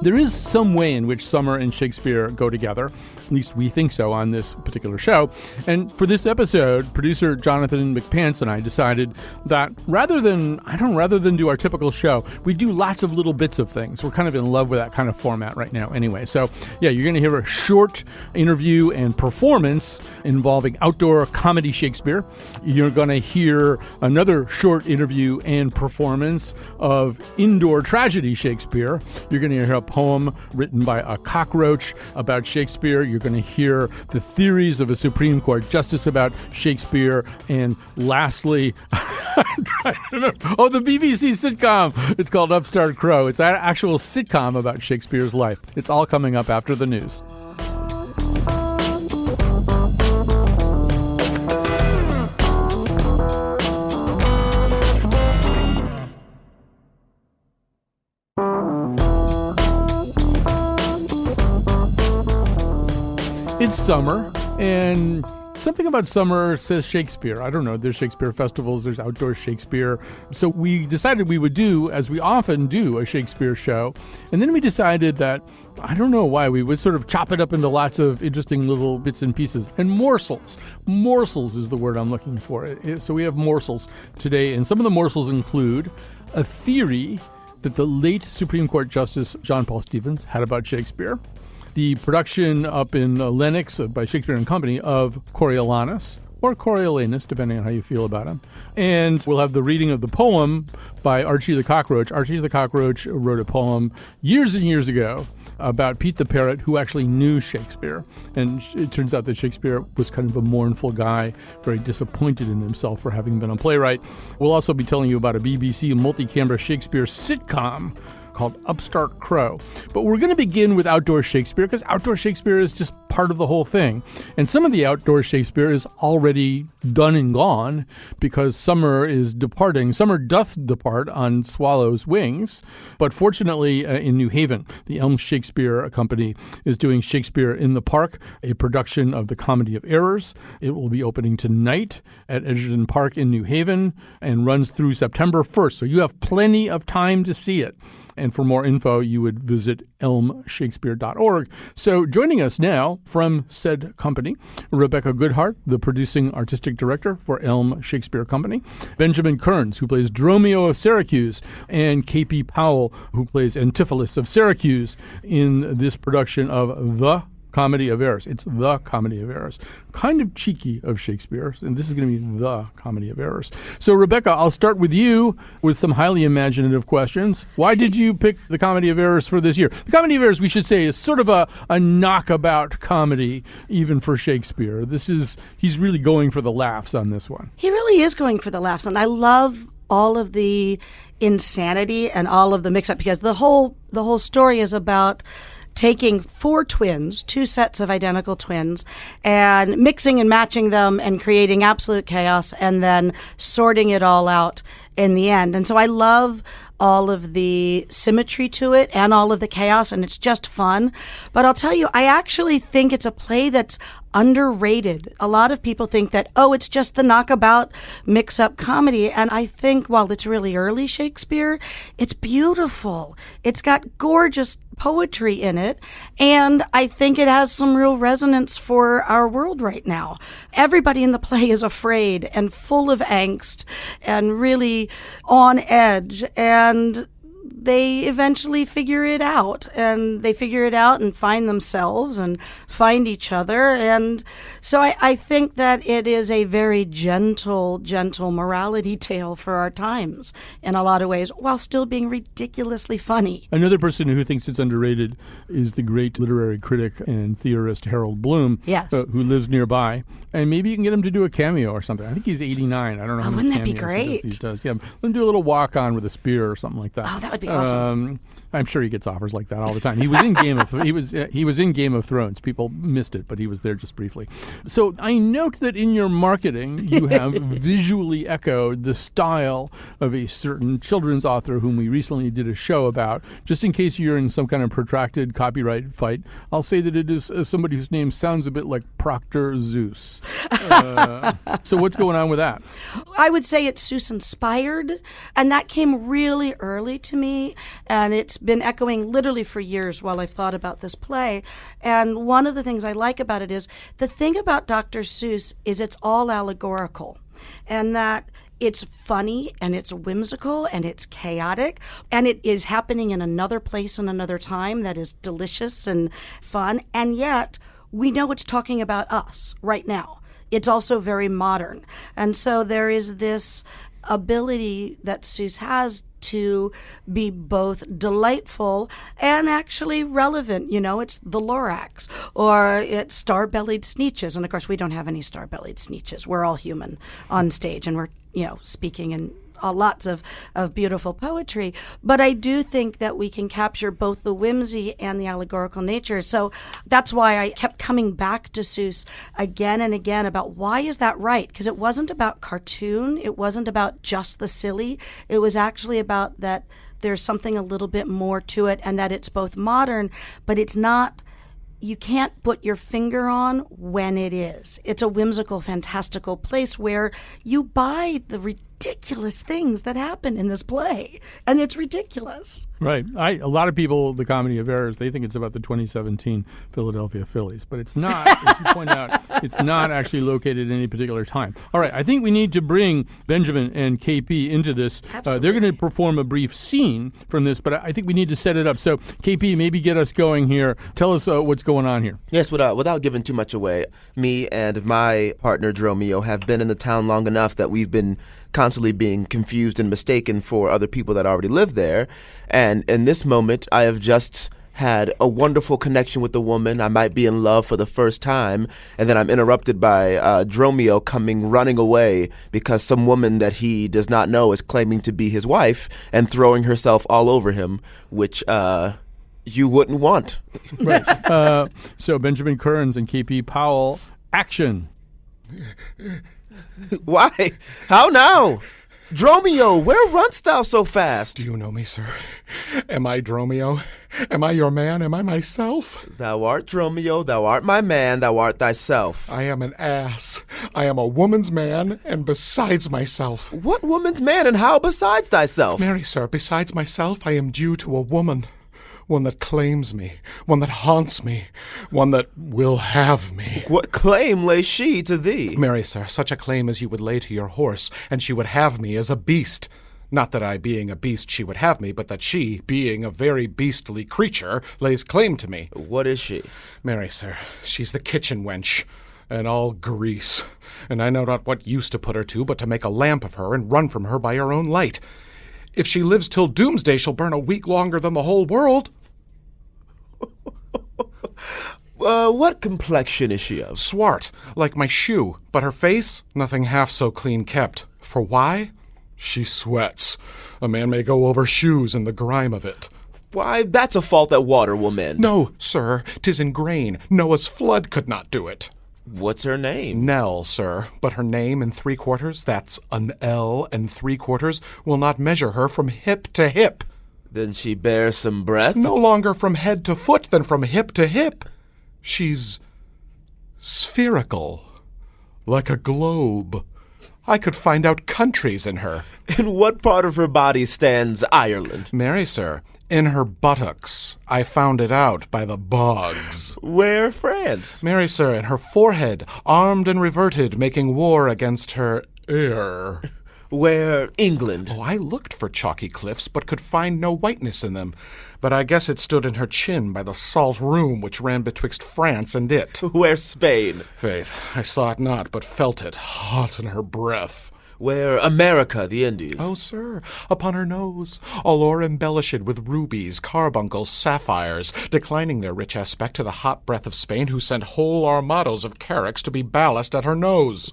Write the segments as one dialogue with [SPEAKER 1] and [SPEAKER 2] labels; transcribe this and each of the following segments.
[SPEAKER 1] There is some way in which summer and Shakespeare go together. At least we think so on this particular show. And for this episode, producer Jonathan McPants and I decided that rather than do our typical show, we do lots of little bits of things. We're kind of in love with that kind of format right now anyway. So yeah, you're going to hear a short interview and performance involving outdoor comedy Shakespeare. You're going to hear another short interview and performance of indoor tragedy Shakespeare. You're going to hear a poem written by a cockroach about Shakespeare. You're going to hear the theories of a Supreme Court justice about Shakespeare. And lastly, I'm trying to remember. Oh, the BBC sitcom. It's called Upstart Crow. It's an actual sitcom about Shakespeare's life. It's all coming up after the news. It's summer, and something about summer says Shakespeare. I don't know. There's Shakespeare festivals. There's outdoor Shakespeare. So we decided we would do, as we often do, a Shakespeare show. And then we decided that, I don't know why, we would sort of chop it up into lots of interesting little bits and pieces. And morsels. Morsels is the word I'm looking for. So we have morsels today. And some of the morsels include a theory that the late Supreme Court Justice John Paul Stevens had about Shakespeare. The production up in Lenox by Shakespeare and Company of Coriolanus, or Coriolanus, depending on how you feel about him. And we'll have the reading of the poem by Archie the Cockroach. Archie the Cockroach wrote a poem years and years ago about Pete the Parrot, who actually knew Shakespeare. And it turns out that Shakespeare was kind of a mournful guy, very disappointed in himself for having been a playwright. We'll also be telling you about a BBC multi-camera Shakespeare sitcom called Upstart Crow. But we're going to begin with outdoor Shakespeare because outdoor Shakespeare is just part of the whole thing. And some of the outdoor Shakespeare is already done and gone because summer is departing. Summer doth depart on swallow's wings. But fortunately, in New Haven, the Elm Shakespeare Company is doing Shakespeare in the Park, a production of the Comedy of Errors. It will be opening tonight at Edgerton Park in New Haven and runs through September 1st. So you have plenty of time to see it. And for more info, you would visit elmshakespeare.org. So joining us now from said company, Rebecca Goodheart, the producing artistic director for Elm Shakespeare Company, Benjamin Curns, who plays Dromio of Syracuse, and K.P. Powell, who plays Antipholus of Syracuse in this production of The Comedy of Errors. It's The Comedy of Errors. Kind of cheeky of Shakespeare, and this is going to be The Comedy of Errors. So, Rebecca, I'll start with you with some highly imaginative questions. Why did you pick The Comedy of Errors for this year? The Comedy of Errors, we should say, is sort of a knockabout comedy, even for Shakespeare. He's really going for the laughs on this one.
[SPEAKER 2] He really is going for the laughs, and I love all of the insanity and all of the mix-up, because the whole story is about taking four twins, two sets of identical twins, and mixing and matching them and creating absolute chaos and then sorting it all out in the end. And so I love all of the symmetry to it and all of the chaos, and it's just fun. But I'll tell you, I actually think it's a play that's underrated. A lot of people think that, it's just the knockabout mix-up comedy. And I think while it's really early Shakespeare, it's beautiful. It's got gorgeous poetry in it, and I think it has some real resonance for our world right now. Everybody in the play is afraid and full of angst and really on edge, and they eventually figure it out, and find themselves and find each other. And so I think that it is a very gentle morality tale for our times in a lot of ways, while still being ridiculously funny.
[SPEAKER 1] Another person who thinks it's underrated is the great literary critic and theorist Harold Bloom,
[SPEAKER 2] yes,
[SPEAKER 1] who lives nearby. And maybe you can get him to do a cameo or something. I think he's 89. I don't know how many
[SPEAKER 2] wouldn't that be
[SPEAKER 1] cameos
[SPEAKER 2] great?
[SPEAKER 1] he does. Yeah, let him do a little walk-on with a spear or something like that.
[SPEAKER 2] Oh, that would be awesome.
[SPEAKER 1] I'm sure he gets offers like that all the time. He was in he was in Game of Thrones. People missed it, but he was there just briefly. So I note that in your marketing, you have visually echoed the style of a certain children's author whom we recently did a show about. Just in case you're in some kind of protracted copyright fight, I'll say that it is somebody whose name sounds a bit like Proctor Zeus. So what's going on with that?
[SPEAKER 2] I would say it's Zeus inspired, and that came really early to me. me, and it's been echoing literally for years while I've thought about this play. And one of the things I like about it is the thing about Dr. Seuss is it's all allegorical, and that it's funny and it's whimsical and it's chaotic, and it is happening in another place and another time that is delicious and fun, and yet we know it's talking about us right now. It's also very modern. And so there is this ability that Seuss has to be both delightful and actually relevant. You know, it's the Lorax, or it's star-bellied Sneetches. And of course, we don't have any star-bellied Sneetches. We're all human on stage, and we're, speaking in lots of beautiful poetry. But I do think that we can capture both the whimsy and the allegorical nature. So that's why I kept coming back to Seuss again and again about why is that right? Because it wasn't about cartoon. It wasn't about just the silly. It was actually about that there's something a little bit more to it, and that it's both modern, but it's not. You can't put your finger on when it is. It's a whimsical, fantastical place where you buy the ridiculous things that happen in this play, and it's ridiculous.
[SPEAKER 1] Right. A lot of people, the Comedy of Errors, they think it's about the 2017 Philadelphia Phillies, but it's not. As you point out, it's not actually located at any particular time. All right, I think we need to bring Benjamin and KP into this. They're going to perform a brief scene from this, but I think we need to set it up. So, KP, maybe get us going here. Tell us what's going on here.
[SPEAKER 3] Yes, without giving too much away, me and my partner Dromio have been in the town long enough that we've been constantly being confused and mistaken for other people that already live there. And in this moment, I have just had a wonderful connection with a woman. I might be in love for the first time, and then I'm interrupted by Dromio coming running away because some woman that he does not know is claiming to be his wife and throwing herself all over him, which you wouldn't want.
[SPEAKER 1] Right. So Benjamin Curns and KP Powell, action.
[SPEAKER 3] Why? How now? Dromio, where runst thou so fast?
[SPEAKER 4] Do you know me, sir? Am I Dromio? Am I your man? Am I myself?
[SPEAKER 3] Thou art Dromio, thou art my man, thou art thyself.
[SPEAKER 4] I am an ass. I am a woman's man, and besides myself.
[SPEAKER 3] What woman's man, and how besides thyself?
[SPEAKER 4] Marry, sir, besides myself, I am due to a woman. One that claims me, one that haunts me, one that will have me.
[SPEAKER 3] What claim lays she to thee?
[SPEAKER 4] Marry, sir, such a claim as you would lay to your horse, and she would have me as a beast. Not that I, being a beast, she would have me, but that she, being a very beastly creature, lays claim to me.
[SPEAKER 3] What is she?
[SPEAKER 4] Marry, sir, she's the kitchen wench, and all grease. And I know not what use to put her to, but to make a lamp of her and run from her by her own light. If she lives till doomsday, she'll burn a week longer than the whole world.
[SPEAKER 3] What complexion is she of?
[SPEAKER 4] Swart, like my shoe, but her face, nothing half so clean kept. For why? She sweats. A man may go over shoes in the grime of it.
[SPEAKER 3] Why, that's a fault that water will mend.
[SPEAKER 4] No, sir, 'tis in grain. Noah's flood could not do it.
[SPEAKER 3] What's her name?
[SPEAKER 4] Nell, sir, but her name in 3/4, that's an L and 3/4, will not measure her from hip to hip.
[SPEAKER 3] Then she bears some breath?
[SPEAKER 4] No longer from head to foot than from hip to hip. She's spherical, like a globe. I could find out countries in her.
[SPEAKER 3] In what part of her body stands Ireland?
[SPEAKER 4] Marry, sir, in her buttocks. I found it out by the bogs.
[SPEAKER 3] Where France?
[SPEAKER 4] Marry, sir, in her forehead, armed and reverted, making war against her ear.
[SPEAKER 3] Where England?
[SPEAKER 4] Oh, I looked for chalky cliffs, but could find no whiteness in them. But I guess it stood in her chin by the salt room which ran betwixt France and it.
[SPEAKER 3] Where Spain?
[SPEAKER 4] Faith, I saw it not, but felt it, hot in her breath.
[SPEAKER 3] Where America, the Indies?
[SPEAKER 4] Oh, sir, upon her nose, all o'er embellished with rubies, carbuncles, sapphires, declining their rich aspect to the hot breath of Spain, who sent whole armados of carracks to be ballast at her nose.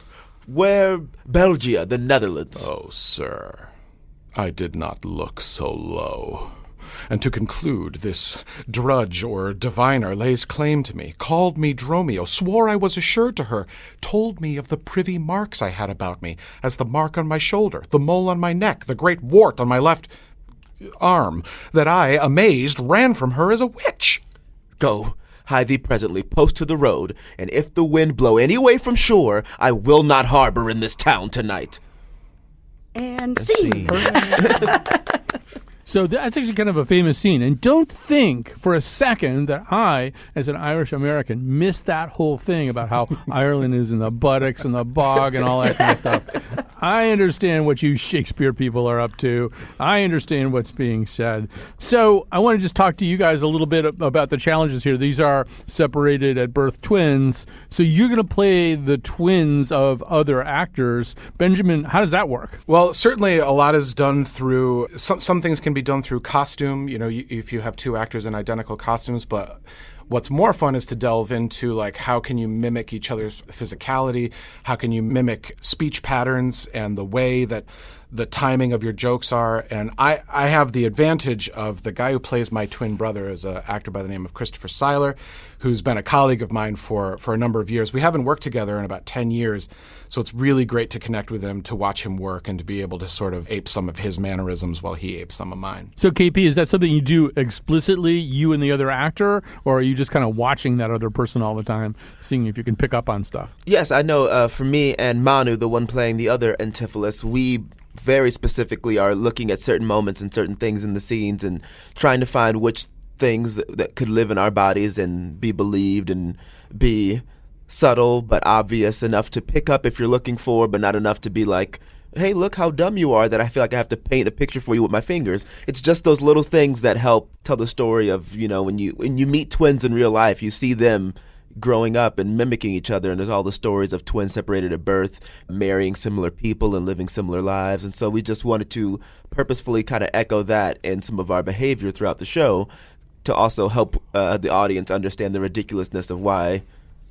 [SPEAKER 3] Where Belgia, the Netherlands?
[SPEAKER 4] Oh, sir, I did not look so low. And to conclude, this drudge or diviner lays claim to me, called me Dromio, swore I was assured to her, told me of the privy marks I had about me, as the mark on my shoulder, the mole on my neck, the great wart on my left arm, that I, amazed, ran from her as a witch.
[SPEAKER 3] Go, hide thee presently, post to the road, and if the wind blow any way from shore, I will not harbor in this town tonight.
[SPEAKER 2] And scene.
[SPEAKER 1] So that's actually kind of a famous scene. And don't think for a second that I, as an Irish American, missed that whole thing about how Ireland is in the buttocks and the bog and all that kind of stuff. I understand what you Shakespeare people are up to. I understand what's being said. So I want to just talk to you guys a little bit about the challenges here. These are separated at birth twins. So you're going to play the twins of other actors. Benjamin, how does that work?
[SPEAKER 4] Well, certainly a lot is done through, some things can be done through costume, if you have two actors in identical costumes, but what's more fun is to delve into, like, how can you mimic each other's physicality? How can you mimic speech patterns and the way that the timing of your jokes are? And I have the advantage of the guy who plays my twin brother is an actor by the name of Christopher Seiler, who's been a colleague of mine for a number of years. We haven't worked together in about 10 years, so it's really great to connect with him, to watch him work, and to be able to sort of ape some of his mannerisms while he apes some of mine.
[SPEAKER 1] So, KP, is that something you do explicitly, you and the other actor, or are you just kind of watching that other person all the time, seeing if you can pick up on stuff?
[SPEAKER 3] Yes, I know for me and Manu, the one playing the other Antipholus, we very specifically are looking at certain moments and certain things in the scenes and trying to find which things that could live in our bodies and be believed and be subtle but obvious enough to pick up if you're looking for, but not enough to be like, hey, look how dumb you are that I feel like I have to paint a picture for you with my fingers. It's just those little things that help tell the story of, when you meet twins in real life, you see them growing up and mimicking each other, and there's all the stories of twins separated at birth, marrying similar people and living similar lives. And so we just wanted to purposefully kind of echo that in some of our behavior throughout the show to also help the audience understand the ridiculousness of why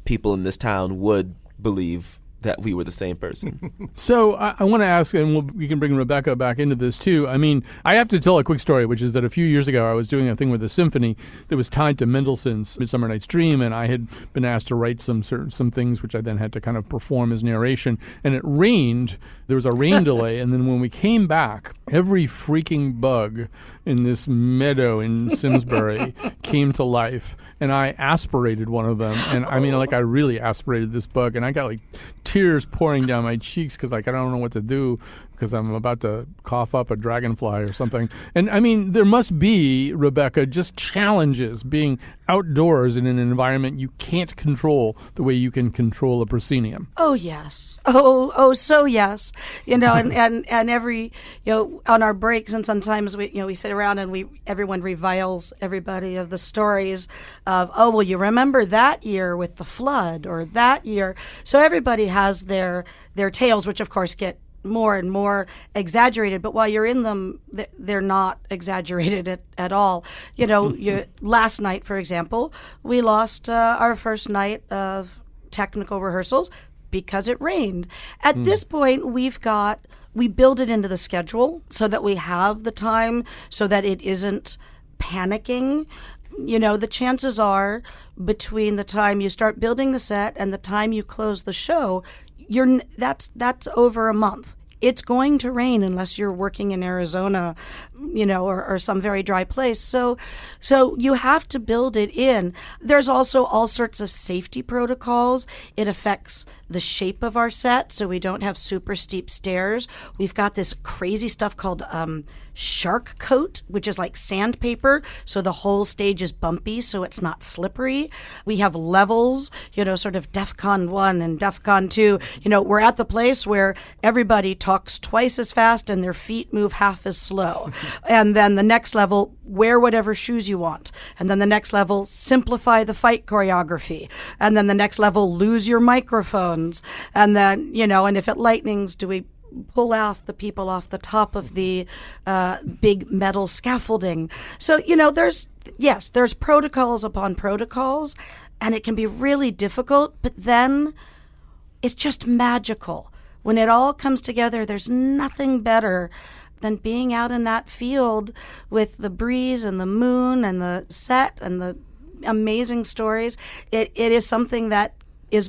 [SPEAKER 3] people in this town would believe that we were the same person.
[SPEAKER 1] So I want to ask, and we can bring Rebecca back into this too. I mean, I have to tell a quick story, which is that a few years ago I was doing a thing with a symphony that was tied to Mendelssohn's Midsummer Night's Dream, and I had been asked to write some things which I then had to kind of perform as narration. And it rained. There was a rain delay, and then when we came back, every freaking bug in this meadow in Simsbury came to life, and I aspirated one of them. And I mean, I really aspirated this bug, and I got tears pouring down my cheeks because I don't know what to do because I'm about to cough up a dragonfly or something. And I mean, there must be, Rebecca, just challenges being outdoors in an environment you can't control the way you can control a proscenium.
[SPEAKER 2] Oh, yes. Oh, so yes. And every, on our breaks, and sometimes we sit around and everyone reviles everybody of the stories of, oh, well, you remember that year with the flood or that year. So everybody has their tales, which of course get more and more exaggerated, but while you're in them, they're not exaggerated at all. Last night, for example, we lost our first night of technical rehearsals because it rained. At this point, we build it into the schedule so that we have the time, so that it isn't panicking. The chances are between the time you start building the set and the time you close the show, that's over a month. It's going to rain unless you're working in Arizona, or some very dry place. So you have to build it in. There's also all sorts of safety protocols. It affects the shape of our set, so we don't have super steep stairs. We've got this crazy stuff called shark coat, which is like sandpaper, so the whole stage is bumpy, so it's not slippery. We have levels, sort of DEFCON 1 and DEFCON 2. We're at the place where everybody talks twice as fast and their feet move half as slow. And then the next level, wear whatever shoes you want. And then the next level, simplify the fight choreography. And then the next level, lose your microphones. And then, and if it lightnings, do we pull off the people off the top of the big metal scaffolding? So, there's protocols upon protocols, and it can be really difficult, but then it's just magical. When it all comes together, there's nothing better than being out in that field with the breeze and the moon and the set and the amazing stories. It is something that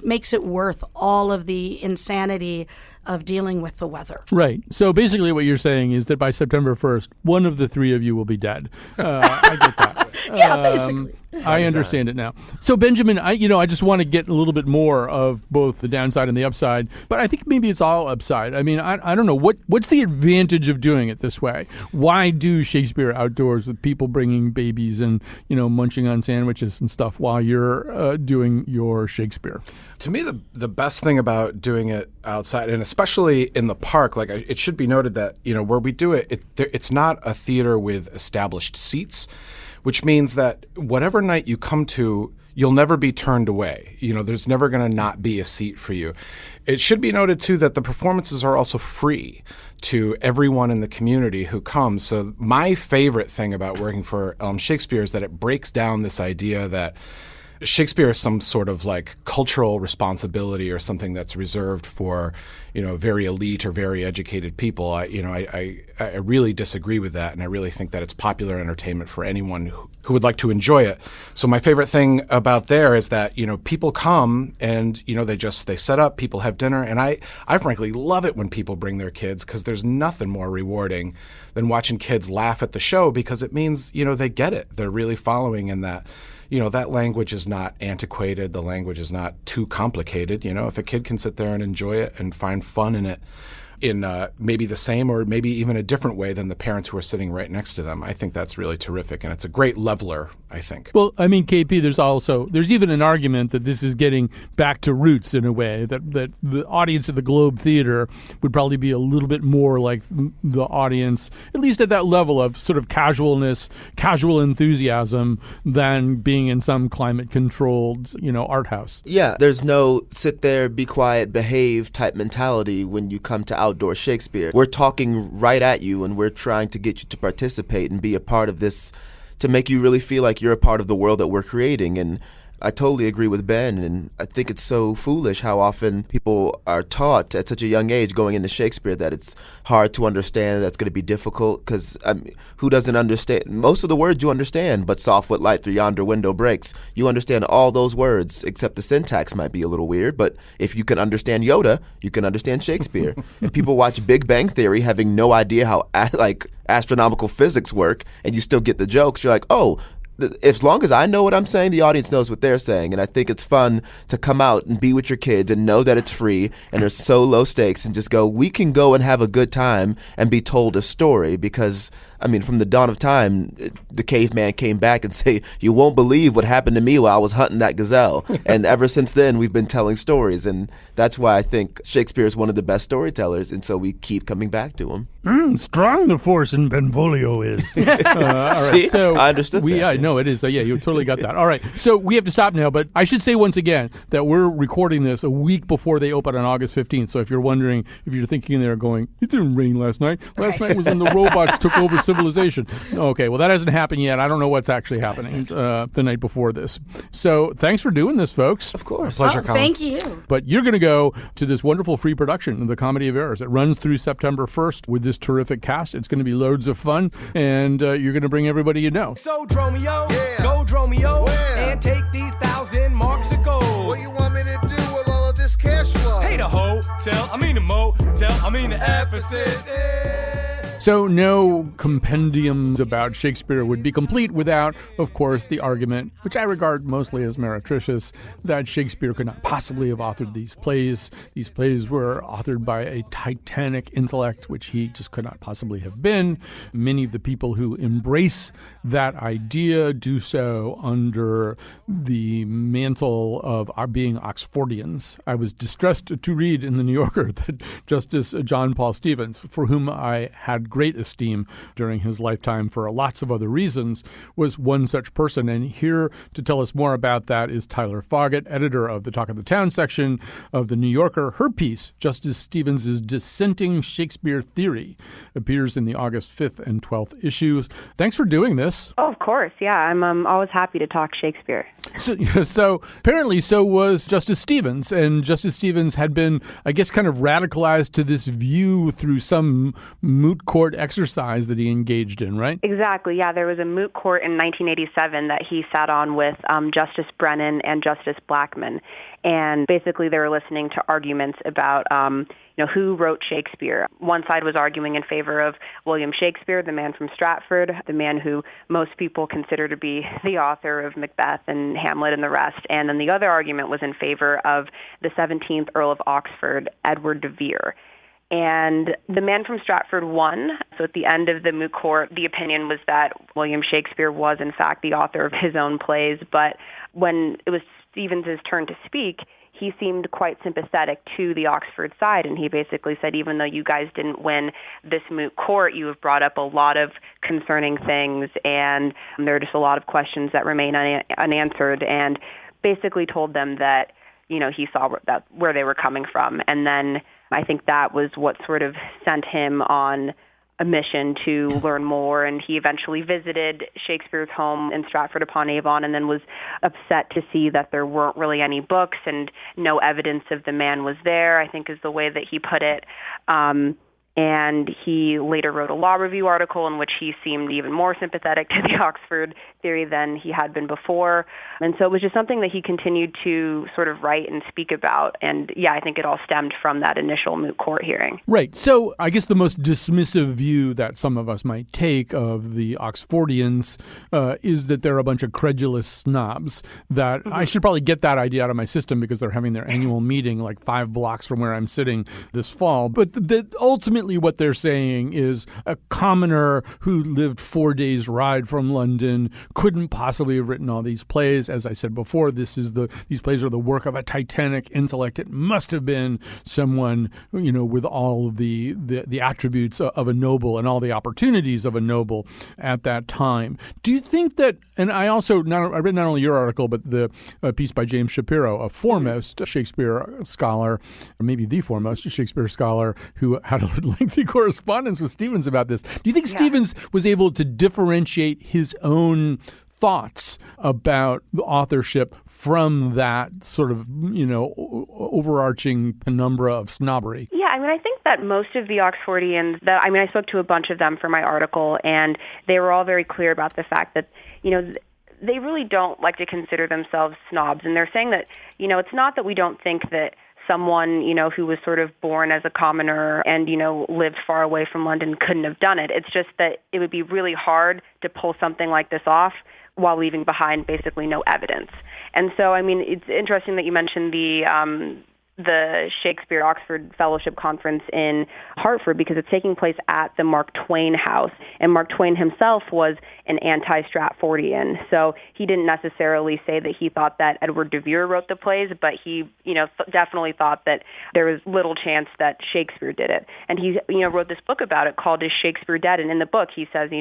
[SPEAKER 2] makes it worth all of the insanity of dealing with the weather.
[SPEAKER 1] Right. So basically what you're saying is that by September 1st, one of the three of you will be dead. I get that.
[SPEAKER 2] Yeah, basically.
[SPEAKER 1] I understand it now. So, Benjamin, I just want to get a little bit more of both the downside and the upside, but I think maybe it's all upside. I mean, I don't know. What's the advantage of doing it this way? Why do Shakespeare outdoors with people bringing babies and, munching on sandwiches and stuff while you're doing your Shakespeare?
[SPEAKER 4] To me, the best thing about doing it outside, and especially in the park, like it should be noted that, where we do it, it's not a theater with established seats, which means that whatever night you come to, you'll never be turned away. There's never going to not be a seat for you. It should be noted, too, that the performances are also free to everyone in the community who comes. So my favorite thing about working for Elm Shakespeare is that it breaks down this idea that Shakespeare is some sort of like cultural responsibility or something that's reserved for, very elite or very educated people. I really disagree with that, and I really think that it's popular entertainment for anyone who would like to enjoy it. So my favorite thing about there is that, people come and, they set up, people have dinner, and I frankly love it when people bring their kids, because there's nothing more rewarding than watching kids laugh at the show, because it means, they get it. They're really following in that. That language is not antiquated. The language is not too complicated. If a kid can sit there and enjoy it and find fun in it in maybe the same or maybe even a different way than the parents who are sitting right next to them, I think that's really terrific. And it's a great leveler, I think.
[SPEAKER 1] Well, I mean, KP, there's even an argument that this is getting back to roots in a way, that the audience at the Globe Theater would probably be a little bit more like the audience, at least at that level of sort of casualness, casual enthusiasm, than being in some climate-controlled, art house.
[SPEAKER 3] Yeah, there's no sit there, be quiet, behave type mentality when you come to outdoor Shakespeare. We're talking right at you, and we're trying to get you to participate and be a part of this, to make you really feel like you're a part of the world that we're creating. And I totally agree with Ben, and I think it's so foolish how often people are taught at such a young age going into Shakespeare that it's hard to understand, that's going to be difficult, because who doesn't understand? Most of the words you understand, but soft what light through yonder window breaks. You understand all those words, except the syntax might be a little weird, but if you can understand Yoda, you can understand Shakespeare. And people watch Big Bang Theory having no idea how astronomical physics work, and you still get the jokes. You're like, oh, as long as I know what I'm saying, the audience knows what they're saying. And I think it's fun to come out and be with your kids and know that it's free and there's so low stakes, and just go, we can go and have a good time and be told a story. Because, from the dawn of time, the caveman came back and say, you won't believe what happened to me while I was hunting that gazelle. And ever since then, we've been telling stories. And that's why I think Shakespeare is one of the best storytellers. And so we keep coming back to him.
[SPEAKER 1] Strong the force in Benvolio is. All right,
[SPEAKER 3] See,
[SPEAKER 1] so
[SPEAKER 3] I understood that.
[SPEAKER 1] No, it is. Yeah, you totally got that. All right, so we have to stop now, but I should say once again that we're recording this a week before they open on August 15th. So if you're wondering, if you're thinking there going, it didn't rain last night. Last night was when the robots took over civilization. Okay, well, that hasn't happened yet. I don't know what's actually happening the night before this. So thanks for doing this, folks.
[SPEAKER 3] Of course.
[SPEAKER 4] Pleasure, Colin.
[SPEAKER 2] Thank you.
[SPEAKER 1] But you're going to go to this wonderful free production of The Comedy of Errors. It runs through September 1st with this terrific cast. It's going to be loads of fun, and you're going to bring everybody you know.
[SPEAKER 5] So Dromio, go Dromio, and take these 1,000 marks of gold.
[SPEAKER 6] What you want me to do with all of this cash flow?
[SPEAKER 5] Hey, the hotel, the motel, the Ephesus.
[SPEAKER 1] So no compendiums about Shakespeare would be complete without, of course, the argument, which I regard mostly as meretricious, that Shakespeare could not possibly have authored these plays. These plays were authored by a titanic intellect, which he just could not possibly have been. Many of the people who embrace that idea do so under the mantle of being Oxfordians. I was distressed to read in the New Yorker that Justice John Paul Stevens, for whom I had great esteem during his lifetime for lots of other reasons, was one such person. And here to tell us more about that is Tyler Foggatt, editor of the Talk of the Town section of the New Yorker. Her piece, Justice Stevens' Dissenting Shakespeare Theory, appears in the August 5th and 12th issues. Thanks for doing this.
[SPEAKER 7] Oh, of course. Yeah, I'm always happy to talk Shakespeare.
[SPEAKER 1] So apparently so was Justice Stevens. And Justice Stevens had been, I guess, kind of radicalized to this view through some moot court court exercise that he engaged in, right?
[SPEAKER 7] Exactly, yeah. There was a moot court in 1987 that he sat on with Justice Brennan and Justice Blackmun. And basically they were listening to arguments about who wrote Shakespeare. One side was arguing in favor of William Shakespeare, the man from Stratford, the man who most people consider to be the author of Macbeth and Hamlet and the rest. And then the other argument was in favor of the 17th Earl of Oxford, Edward de Vere. And the man from Stratford won. So at the end of the moot court, the opinion was that William Shakespeare was, in fact, the author of his own plays. But when it was Stevens' turn to speak, he seemed quite sympathetic to the Oxford side, and he basically said, even though you guys didn't win this moot court, you have brought up a lot of concerning things, and there are just a lot of questions that remain unanswered, and basically told them that, he saw that where they were coming from. And then I think that was what sort of sent him on a mission to learn more, and he eventually visited Shakespeare's home in Stratford-upon-Avon and then was upset to see that there weren't really any books and no evidence of the man was there, I think is the way that he put it. And he later wrote a law review article in which he seemed even more sympathetic to the Oxford theory than he had been before. And so it was just something that he continued to sort of write and speak about. And yeah, I think it all stemmed from that initial moot court hearing.
[SPEAKER 1] Right. So I guess the most dismissive view that some of us might take of the Oxfordians is that they're a bunch of credulous snobs, that I should probably get that idea out of my system because they're having their annual meeting like 5 blocks from where I'm sitting this fall. But ultimately what they're saying is a commoner who lived 4 days' ride from London couldn't possibly have written all these plays. As I said before, these plays are the work of a titanic intellect. It must have been someone, with all of the attributes of a noble and all the opportunities of a noble at that time. Do you think that, and I read not only your article, but the piece by James Shapiro, a foremost Shakespeare scholar, or maybe the foremost Shakespeare scholar, who had a lengthy correspondence with Stevens about this. Do you think Stevens was able to differentiate his own thoughts about the authorship from that sort of, overarching penumbra of snobbery?
[SPEAKER 7] Yeah, I think that most of the Oxfordians, I spoke to a bunch of them for my article, and they were all very clear about the fact that, they really don't like to consider themselves snobs. And they're saying that, it's not that we don't think that someone, who was sort of born as a commoner and, lived far away from London couldn't have done it. It's just that it would be really hard to pull something like this off while leaving behind basically no evidence. And so, it's interesting that you mentioned the Shakespeare Oxford Fellowship Conference in Hartford because it's taking place at the Mark Twain House. And Mark Twain himself was an anti-Stratfordian. So he didn't necessarily say that he thought that Edward de Vere wrote the plays, but he, definitely thought that there was little chance that Shakespeare did it. And he, wrote this book about it called Is Shakespeare Dead? And in the book he says,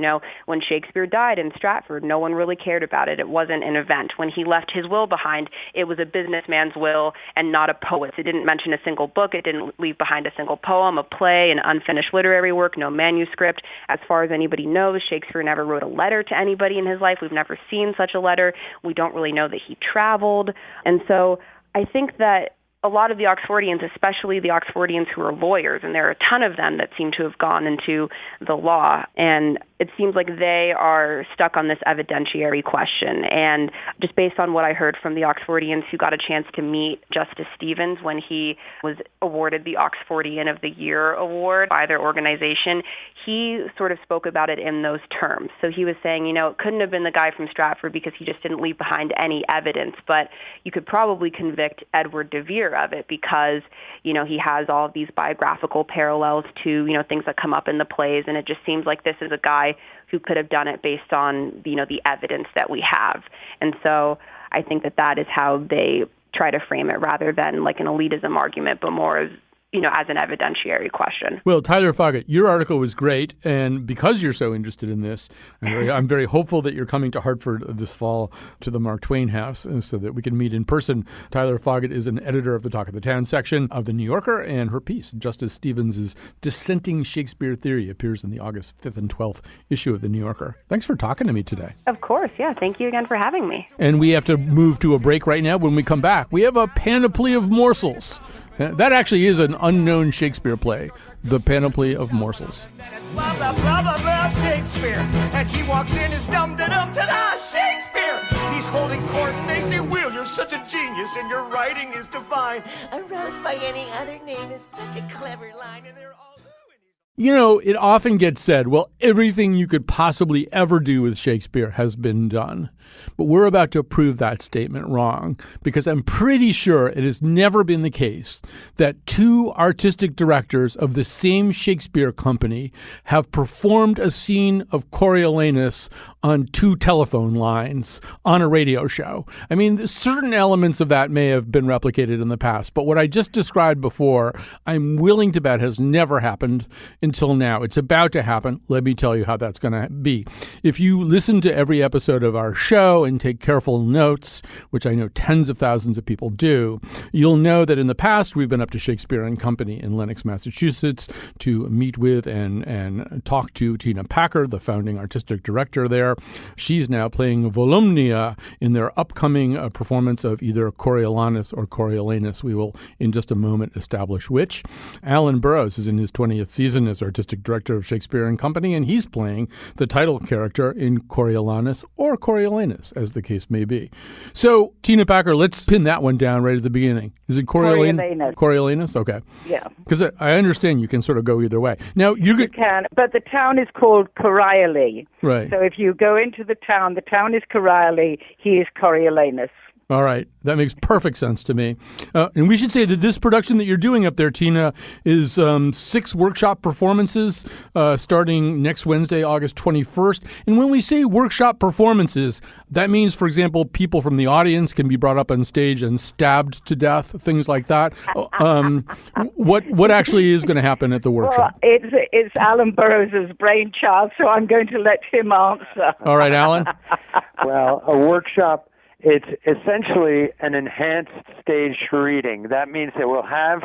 [SPEAKER 7] when Shakespeare died in Stratford, no one really cared about it. It wasn't an event. When he left his will behind, it was a businessman's will and not a poet's. It didn't mention a single book. It didn't leave behind a single poem, a play, an unfinished literary work, no manuscript. As far as anybody knows, Shakespeare never wrote a letter to anybody in his life. We've never seen such a letter. We don't really know that he traveled. And so I think that a lot of the Oxfordians, especially the Oxfordians who are lawyers, and there are a ton of them that seem to have gone into the law, and it seems like they are stuck on this evidentiary question. And just based on what I heard from the Oxfordians who got a chance to meet Justice Stevens when he was awarded the Oxfordian of the Year award by their organization, he sort of spoke about it in those terms. So he was saying, it couldn't have been the guy from Stratford because he just didn't leave behind any evidence, but you could probably convict Edward de Vere of it because, he has all of these biographical parallels to, things that come up in the plays, and it just seems like this is a guy who could have done it based on, the evidence that we have. And so I think that is how they try to frame it rather than like an elitism argument, but more as, as an evidentiary question.
[SPEAKER 1] Well, Tyler Foggatt, your article was great, and because you're so interested in this, I'm very hopeful that you're coming to Hartford this fall to the Mark Twain House so that we can meet in person. Tyler Foggatt is an editor of the Talk of the Town section of The New Yorker, and her piece, Justice Stevens' Dissenting Shakespeare Theory, appears in the August 5th and 12th issue of The New Yorker. Thanks for talking to me today.
[SPEAKER 7] Of course, yeah. Thank you again for having me.
[SPEAKER 1] And we have to move to a break right now. When we come back, we have a panoply of morsels. That actually is an unknown Shakespeare play, The Panoply of Morsels.
[SPEAKER 5] Blah, blah, blah, blah, blah, Shakespeare. And he walks in as dum-da-dum-ta-da, Shakespeare. He's holding court and they say, Will, you're such a genius and your writing is divine. A rose by any other name is such a clever line, and they're all...
[SPEAKER 1] You know, it often gets said, well, everything you could possibly ever do with Shakespeare has been done. But we're about to prove that statement wrong, because I'm pretty sure it has never been the case that two artistic directors of the same Shakespeare company have performed a scene of Coriolanus on two telephone lines on a radio show. I mean, certain elements of that may have been replicated in the past, but what I just described before, I'm willing to bet has never happened until now. It's about to happen. Let me tell you how that's going to be. If you listen to every episode of our show and take careful notes, which I know tens of thousands of people do, you'll know that in the past we've been up to Shakespeare and Company in Lenox, Massachusetts to meet with and talk to Tina Packer, the founding artistic director there. She's now playing Volumnia in their upcoming performance of either Coriolanus or Coriolanus. We will in just a moment establish which. Allyn Burrows is in his 20th season as artistic director of Shakespeare and Company, and he's playing the title character in Coriolanus or Coriolanus, as the case may be. So, Tina Packer, let's pin that one down right at the beginning. Is it Coriolanus? Coriolanus? Okay.
[SPEAKER 8] Yeah.
[SPEAKER 1] Because I understand you can sort of go either way. Now,
[SPEAKER 8] you can, but the town is called Corioli.
[SPEAKER 1] Right.
[SPEAKER 8] So if you go into the town is Corioli, he is Coriolanus.
[SPEAKER 1] All right. That makes perfect sense to me. And we should say that this production that you're doing up there, Tina, is 6 workshop performances starting next Wednesday, August 21st. And when we say workshop performances, that means, for example, people from the audience can be brought up on stage and stabbed to death, things like that. What actually is going to happen at the workshop?
[SPEAKER 8] Well, it's Allyn Burrows' brainchild, so I'm going to let him answer.
[SPEAKER 1] All right, Allyn.
[SPEAKER 9] Well, a workshop, it's essentially an enhanced stage reading. That means that we'll have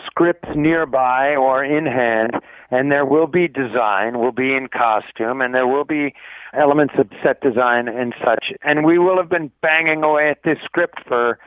[SPEAKER 9] scripts nearby or in hand, and there will be design, we'll be in costume, and there will be elements of set design and such. And we will have been banging away at this script for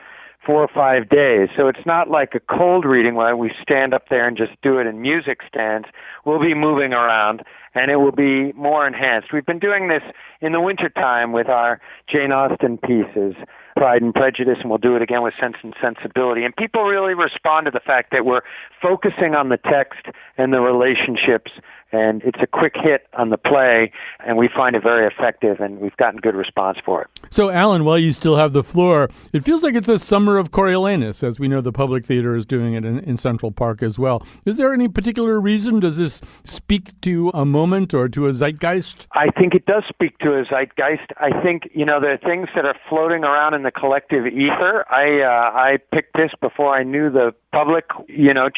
[SPEAKER 9] 4 or 5 days. So it's not like a cold reading where we stand up there and just do it in music stands. We'll be moving around, and it will be more enhanced. We've been doing this in the wintertime with our Jane Austen pieces, Pride and Prejudice, and we'll do it again with Sense and Sensibility. And people really respond to the fact that we're focusing on the text and the relationships, and it's a quick hit on the play, and we find it very effective, and we've gotten good response for it.
[SPEAKER 1] So, Allyn, while you still have the floor, it feels like it's a summer of Coriolanus, as we know the Public Theater is doing it in Central Park as well. Is there any particular reason? Does this speak to a moment or to a zeitgeist?
[SPEAKER 9] I think it does speak to a zeitgeist. I think, there are things that are floating around in the collective ether. I picked this before I knew the public,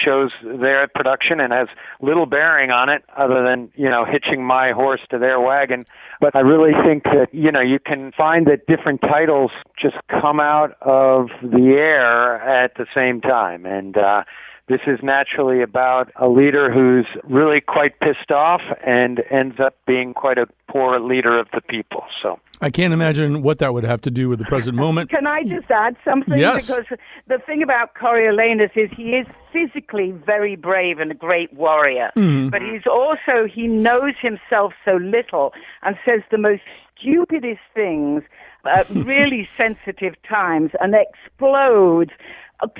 [SPEAKER 9] chose their production and has little bearing on it other than, hitching my horse to their wagon. But I really think that, you can find that different titles just come out of the air at the same time. And this is naturally about a leader who's really quite pissed off and ends up being quite a poor leader of the people. So
[SPEAKER 1] I can't imagine what that would have to do with the present moment.
[SPEAKER 8] Can I just add something?
[SPEAKER 1] Yes.
[SPEAKER 8] Because the thing about Coriolanus is he is physically very brave and a great warrior. Mm-hmm. But he knows himself so little and says the most stupidest things at really sensitive times and explodes.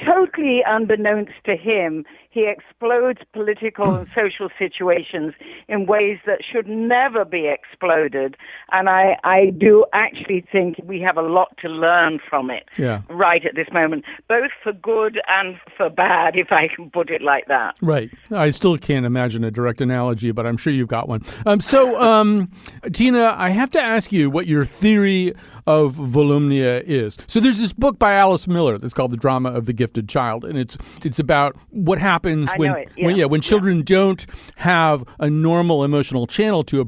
[SPEAKER 8] Totally unbeknownst to him, he explodes political and social situations in ways that should never be exploded. And I do actually think we have a lot to learn from it right at this moment, both for good and for bad, if I can put it like that.
[SPEAKER 1] Right. I still can't imagine a direct analogy, but I'm sure you've got one. Tina, I have to ask you what your theory of Volumnia is. So there's this book by Alice Miller that's called The Drama of the Gifted Child, and it's about what happens when children don't have a normal emotional channel to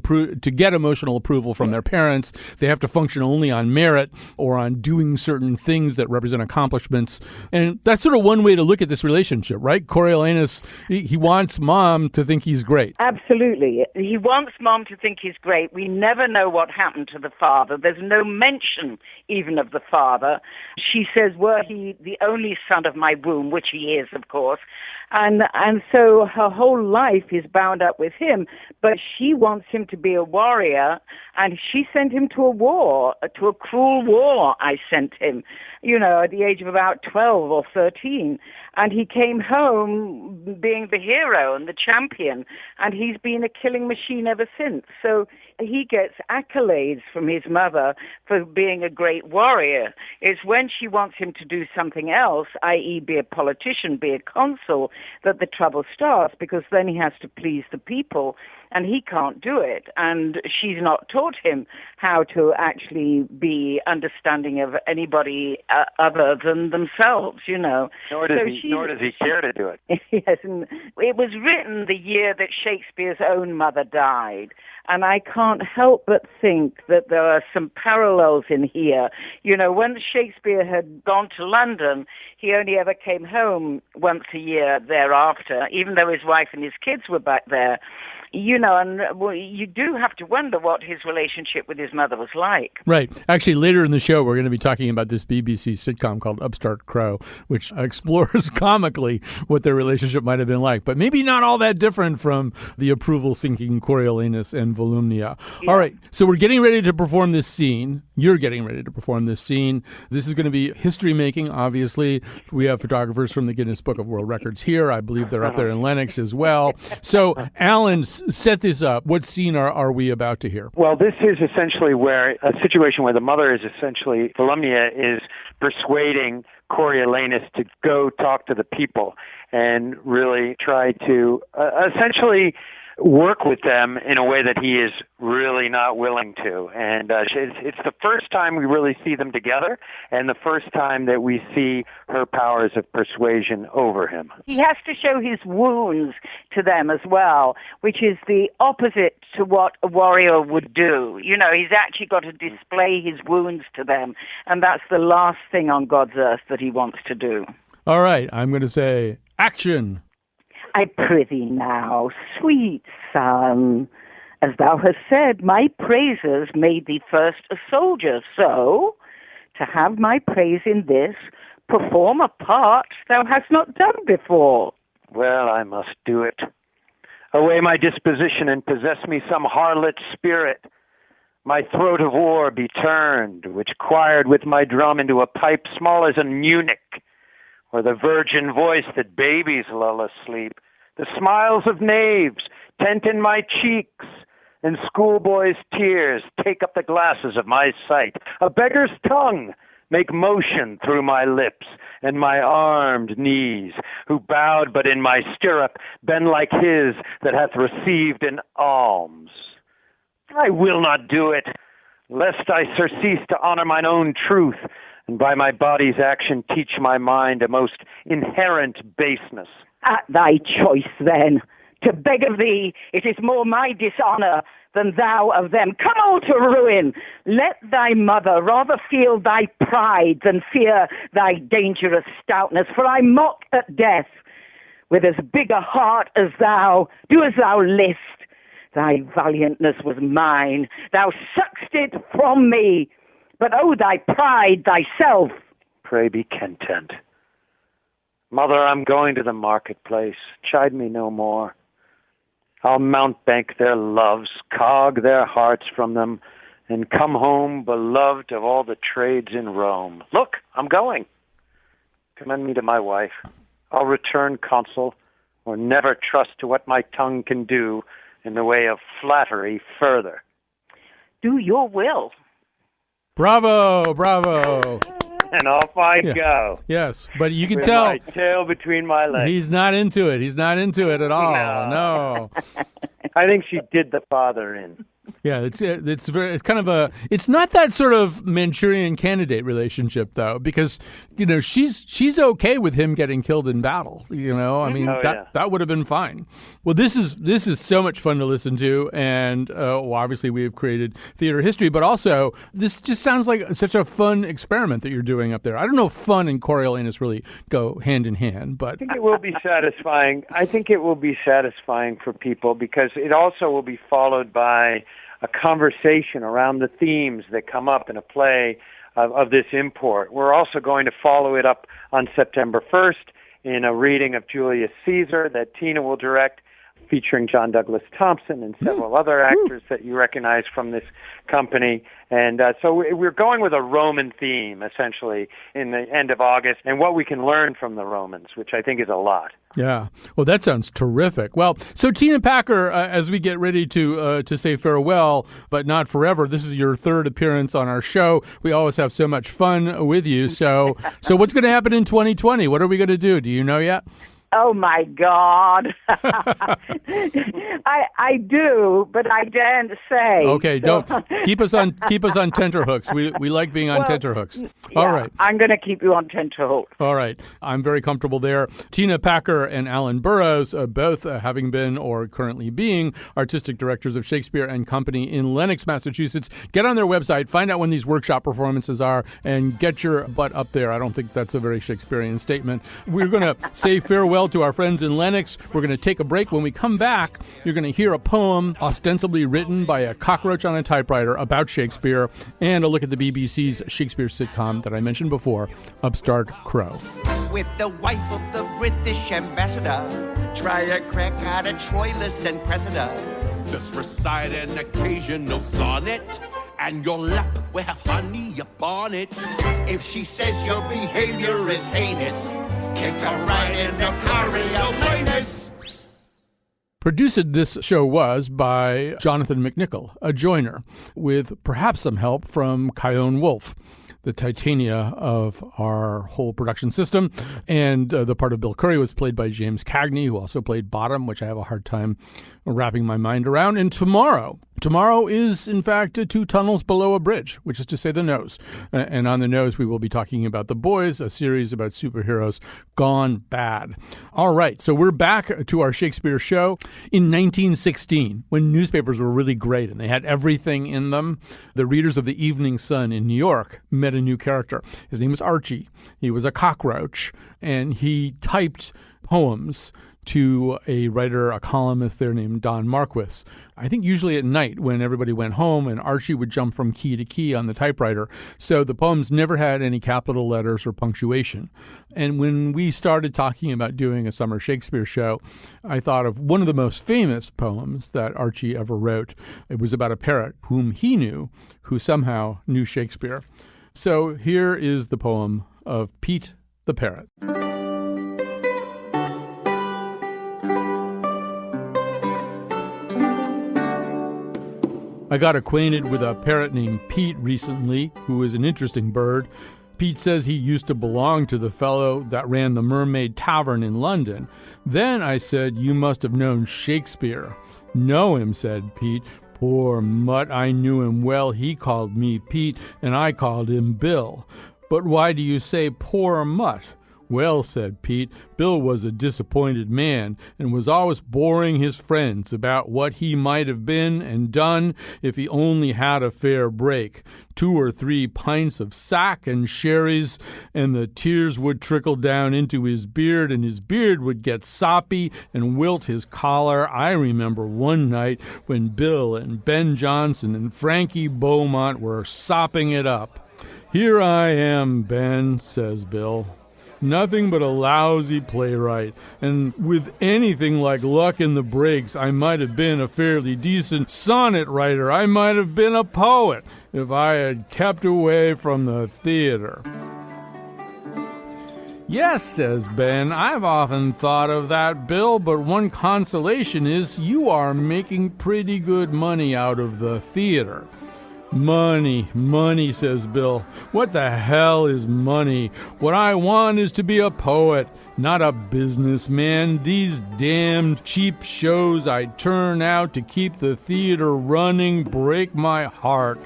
[SPEAKER 1] get emotional approval from their parents. They have to function only on merit or on doing certain things that represent accomplishments. And that's sort of one way to look at this relationship, right? Coriolanus, he wants mom to think he's great.
[SPEAKER 8] Absolutely. He wants mom to think he's great. We never know what happened to the father. There's no mention suspicion even of the father. She says, were he the only son of my womb, which he is, of course, and so her whole life is bound up with him, but she wants him to be a warrior, and she sent him to a war, to a cruel war. I sent him, at the age of about 12 or 13, and he came home being the hero and the champion, and he's been a killing machine ever since. So he gets accolades from his mother for being a great warrior. It's when she wants him to do something else, i.e. be a politician, be a consul, that the trouble starts, because then he has to please the people, and he can't do it. And she's not taught him how to actually be understanding of anybody other than themselves,
[SPEAKER 9] Nor does he care to do it.
[SPEAKER 8] Yes, and it was written the year that Shakespeare's own mother died. And I can't help but think that there are some parallels in here. When Shakespeare had gone to London, he only ever came home once a year thereafter, even though his wife and his kids were back there. And you do have to wonder what his relationship with his mother was like.
[SPEAKER 1] Right. Actually, later in the show, we're going to be talking about this BBC sitcom called Upstart Crow, which explores comically what their relationship might have been like, but maybe not all that different from the approval-seeking Coriolanus and Volumnia. Yeah. All right. So we're getting ready to perform this scene. You're getting ready to perform this scene. This is going to be history-making, obviously. We have photographers from the Guinness Book of World Records here. I believe they're up there in Lenox as well. So, Allyn, set this up. What scene are we about to hear?
[SPEAKER 9] Well, this is essentially a situation where the mother is essentially, Volumnia is persuading Coriolanus to go talk to the people and really try to essentially work with them in a way that he is really not willing to. And it's the first time we really see them together, and the first time that we see her powers of persuasion over him.
[SPEAKER 8] He has to show his wounds to them as well, which is the opposite to what a warrior would do. He's actually got to display his wounds to them, and that's the last thing on God's earth that he wants to do.
[SPEAKER 1] All right, I'm going to say action.
[SPEAKER 8] I prithee now, sweet son, as thou hast said, my praises made thee first a soldier, so, to have my praise in this, perform a part thou hast not done before.
[SPEAKER 9] Well, I must do it. Away my disposition, and possess me some harlot spirit. My throat of war be turned, which quired with my drum into a pipe small as an eunuch, or the virgin voice that babies lull asleep. The smiles of knaves tent in my cheeks, and schoolboys' tears take up the glasses of my sight. A beggar's tongue make motion through my lips, and my armed knees, who bowed but in my stirrup, bend like his that hath received an alms. I will not do it, lest I surcease to honor mine own truth, and by my body's action teach my mind a most inherent baseness.
[SPEAKER 8] At thy choice, then, to beg of thee, it is more my dishonor than thou of them. Come all to ruin. Let thy mother rather feel thy pride than fear thy dangerous stoutness, for I mock at death with as big a heart as thou. Do as thou list. Thy valiantness was mine. Thou suck'st it from me. But oh, thy pride thyself.
[SPEAKER 9] Pray be content. Mother, I'm going to the marketplace. Chide me no more. I'll mountebank their loves, cog their hearts from them, and come home beloved of all the trades in Rome. Look, I'm going. Commend me to my wife. I'll return consul, or never trust to what my tongue can do in the way of flattery further.
[SPEAKER 8] Do your will.
[SPEAKER 1] Bravo, bravo.
[SPEAKER 9] And off I go.
[SPEAKER 1] Yes, but you can
[SPEAKER 9] with
[SPEAKER 1] tell
[SPEAKER 9] my tail between my legs.
[SPEAKER 1] He's not into it. He's not into it at all. No.
[SPEAKER 9] I think she did the father in.
[SPEAKER 1] Yeah, it's kind of it's not that sort of Manchurian Candidate relationship though, because she's okay with him getting killed in battle. I mean that would have been fine. Well, this is so much fun to listen to, and obviously we have created theater history, but also this just sounds like such a fun experiment that you're doing up there. I don't know if fun and Coriolanus really go hand in hand, but
[SPEAKER 9] I think it will be satisfying. I think it will be satisfying for people because it also will be followed by a conversation around the themes that come up in a play of this import. We're also going to follow it up on September 1st in a reading of Julius Caesar that Tina will direct, featuring John Douglas Thompson and several other actors that you recognize from this company. And so we're going with a Roman theme, essentially, in the end of August, and what we can learn from the Romans, which I think is a lot.
[SPEAKER 1] Yeah. Well, that sounds terrific. Well, so Tina Packer, as we get ready to say farewell, but not forever, this is your third appearance on our show. We always have so much fun with you. So what's going to happen in 2020? What are we going to do? Do you know yet?
[SPEAKER 8] Oh, my God. I do, but I daren't say.
[SPEAKER 1] Okay, don't keep us on tenterhooks. We like being on tenterhooks.
[SPEAKER 8] Yeah,
[SPEAKER 1] all right.
[SPEAKER 8] I'm going to keep you on tenterhooks.
[SPEAKER 1] All right. I'm very comfortable there. Tina Packer and Allyn Burrows, both having been or currently being artistic directors of Shakespeare and Company in Lenox, Massachusetts. Get on their website, find out when these workshop performances are, and get your butt up there. I don't think that's a very Shakespearean statement. We're going to say farewell to our friends in Lenox. We're going to take a break. When we come back, you're going to hear a poem ostensibly written by a cockroach on a typewriter about Shakespeare, and a look at the BBC's Shakespeare sitcom that I mentioned before, Upstart Crow.
[SPEAKER 5] With the wife of the British ambassador, try a crack out of Troilus and Cressida. Just recite an occasional sonnet, and your lap will have honey upon it. If she says your behavior is heinous, kick her right in the Coriolanus.
[SPEAKER 1] Produced this show was by Jonathan McNichol, a joiner, with perhaps some help from Chion Wolf, the Titania of our whole production system. And the part of Bill Curry was played by James Cagney, who also played Bottom, which I have a hard time wrapping my mind around. And tomorrow is, in fact, 2 tunnels below a bridge, which is to say the nose. And on the nose, we will be talking about The Boys, a series about superheroes gone bad. All right, so we're back to our Shakespeare show. In 1916, when newspapers were really great and they had everything in them, the readers of the Evening Sun in New York met a new character. His name was Archie. He was a cockroach, and he typed poems to a writer, a columnist there named Don Marquis. I think usually at night when everybody went home, and Archie would jump from key to key on the typewriter. So the poems never had any capital letters or punctuation. And when we started talking about doing a summer Shakespeare show, I thought of one of the most famous poems that Archie ever wrote. It was about a parrot whom he knew, who somehow knew Shakespeare. So here is the poem of Pete the Parrot. I got acquainted with a parrot named Pete recently, who is an interesting bird. Pete says he used to belong to the fellow that ran the Mermaid Tavern in London. Then I said, "You must have known Shakespeare." "Know him," said Pete. "Poor mutt, I knew him well. He called me Pete, and I called him Bill." "But why do you say poor mutt?" "Well," said Pete, "Bill was a disappointed man and was always boring his friends about what he might have been and done if he only had a fair break. 2 or 3 pints of sack and sherries, and the tears would trickle down into his beard, and his beard would get soppy and wilt his collar. I remember one night when Bill and Ben Jonson and Frankie Beaumont were sopping it up. 'Here I am, Ben,' says Bill. 'Nothing but a lousy playwright, and with anything like luck in the breaks, I might have been a fairly decent sonnet writer. I might have been a poet if I had kept away from the theater.' 'Yes,' says Ben, 'I've often thought of that, Bill, but one consolation is you are making pretty good money out of the theater.' 'Money, money,' says Bill. 'What the hell is money? What I want is to be a poet, not a businessman. These damned cheap shows I turn out to keep the theater running break my heart.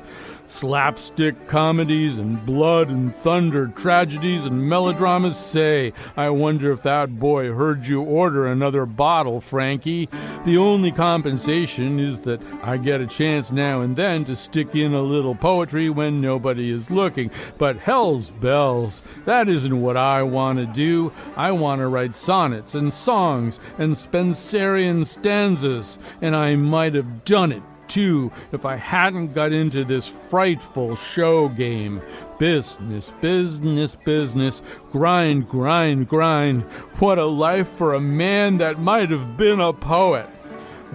[SPEAKER 1] Slapstick comedies and blood and thunder tragedies and melodramas. Say, I wonder if that boy heard you order another bottle, Frankie. The only compensation is that I get a chance now and then to stick in a little poetry when nobody is looking. But hell's bells, that isn't what I want to do. I want to write sonnets and songs and Spenserian stanzas, and I might have done it too if I hadn't got into this frightful show game. Business, business, business, grind, grind, grind. What a life for a man that might have been a poet.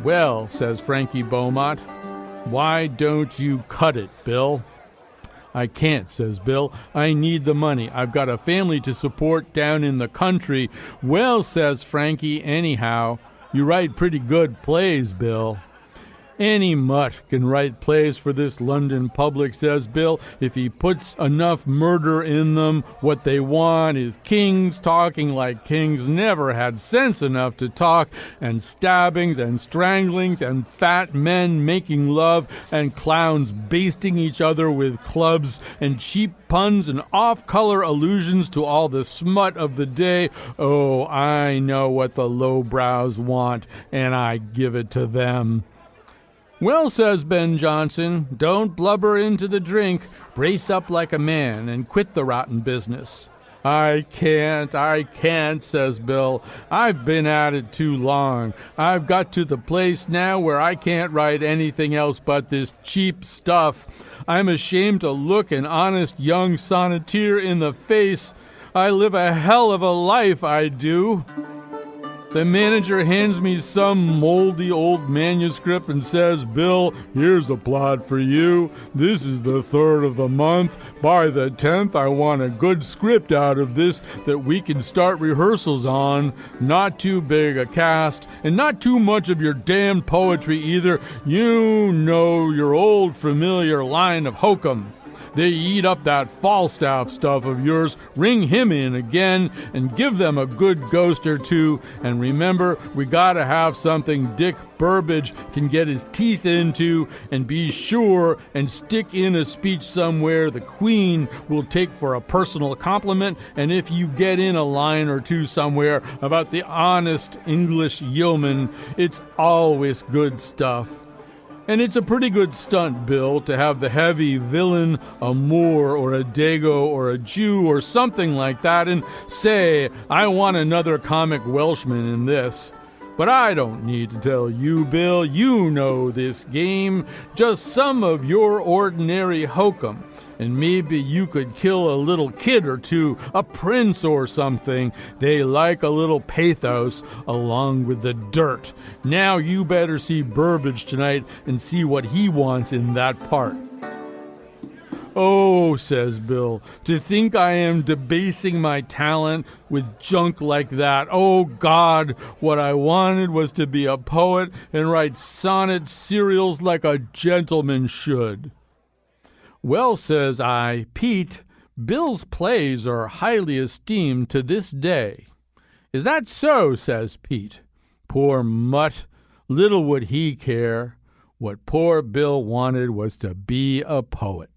[SPEAKER 1] Well, says Frankie Beaumont, why don't you cut it, Bill? I can't, says Bill. I need the money. I've got a family to support down in the country. Well, says Frankie, anyhow, you write pretty good plays, Bill. Any mutt can write plays for this London public, says Bill, if he puts enough murder in them. What they want is kings talking like kings never had sense enough to talk, and stabbings and stranglings and fat men making love and clowns basting each other with clubs and cheap puns and off-color allusions to all the smut of the day. Oh, I know what the lowbrows want, and I give it to them. Well, says Ben Jonson, don't blubber into the drink. Brace up like a man and quit the rotten business. I can't, says Bill. I've been at it too long. I've got to the place now where I can't write anything else but this cheap stuff. I'm ashamed to look an honest young sonneteer in the face. I live a hell of a life, I do. The manager hands me some moldy old manuscript and says, Bill, here's a plot for you. This is the 3rd of the month. By the 10th, I want a good script out of this that we can start rehearsals on. Not too big a cast, and not too much of your damned poetry either. You know your old familiar line of hokum. They eat up that Falstaff stuff of yours. Ring him in again and give them a good ghost or two. And remember, we gotta have something Dick Burbage can get his teeth into, and be sure and stick in a speech somewhere the Queen will take for a personal compliment. And if you get in a line or two somewhere about the honest English yeoman, it's always good stuff. And it's a pretty good stunt, Bill, to have the heavy villain, a Moor or a Dago or a Jew or something like that, and say, I want another comic Welshman in this. But I don't need to tell you, Bill, you know this game. Just some of your ordinary hokum. And maybe you could kill a little kid or two, a prince or something. They like a little pathos along with the dirt. Now you better see Burbage tonight and see what he wants in that part. Oh, says Bill, to think I am debasing my talent with junk like that. Oh, God, what I wanted was to be a poet and write sonnet serials like a gentleman should. Well, says I, Pete, Bill's plays are highly esteemed to this day. Is that so, says Pete. Poor mutt, little would he care. What poor Bill wanted was to be a poet.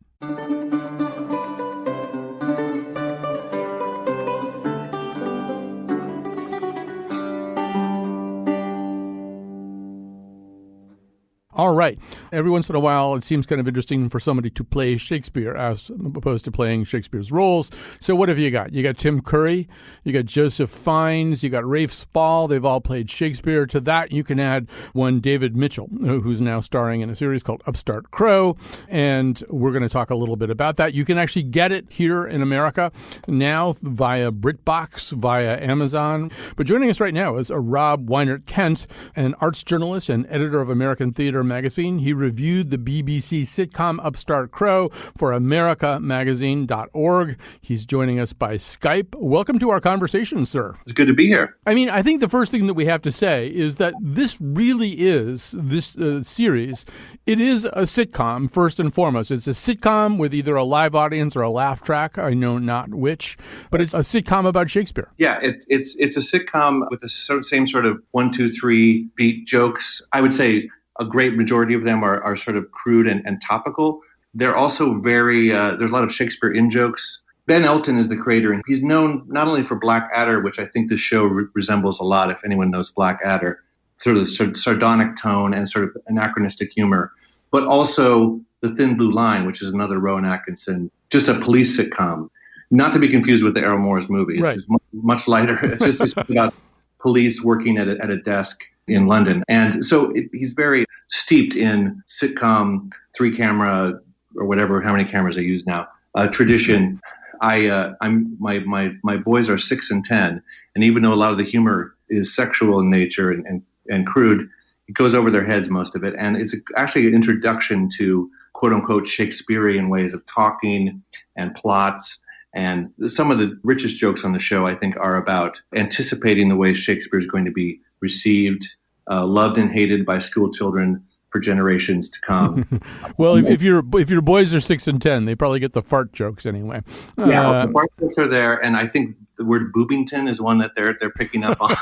[SPEAKER 1] All right. Every once in a while, it seems kind of interesting for somebody to play Shakespeare as opposed to playing Shakespeare's roles. So what have you got? You got Tim Curry, you got Joseph Fiennes, you got Rafe Spall. They've all played Shakespeare. To that, you can add one David Mitchell, who's now starring in a series called Upstart Crow. And we're going to talk a little bit about that. You can actually get it here in America now via BritBox, via Amazon. But joining us right now is Rob Weinert-Kendt, an arts journalist and editor of American Theater Magazine. He reviewed the BBC sitcom Upstart Crow for AmericaMagazine.org. He's joining us by Skype. Welcome to our conversation, sir.
[SPEAKER 10] It's good to be here.
[SPEAKER 1] I mean, I think the first thing that we have to say is that this really is, this series, it is a sitcom, first and foremost. It's a sitcom with either a live audience or a laugh track. I know not which, but it's a sitcom about Shakespeare.
[SPEAKER 10] Yeah, it's a sitcom with the same sort of 1, 2, 3 beat jokes. I would say a great majority of them are sort of crude and topical. They're also very, there's a lot of Shakespeare in-jokes. Ben Elton is the creator, and he's known not only for Blackadder, which I think this show resembles a lot, if anyone knows Blackadder, sort of the sardonic tone and sort of anachronistic humor, but also The Thin Blue Line, which is another Rowan Atkinson, just a police sitcom. Not to be confused with the Errol Morris movie. It's
[SPEAKER 1] right.
[SPEAKER 10] Much lighter. It's just about police working at a desk in London. And so he's very steeped in sitcom, 3-camera, or whatever, how many cameras they use now, tradition. My boys are 6 and 10, and even though a lot of the humor is sexual in nature and crude, it goes over their heads, most of it. And it's actually an introduction to quote unquote Shakespearean ways of talking and plots. And some of the richest jokes on the show, I think, are about anticipating the way Shakespeare is going to be received, loved and hated by school children for generations to come.
[SPEAKER 1] Well, if your boys are 6 and 10, they probably get the fart jokes anyway.
[SPEAKER 10] Yeah, the fart jokes are there, and I think the word boobington is one that they're picking up on.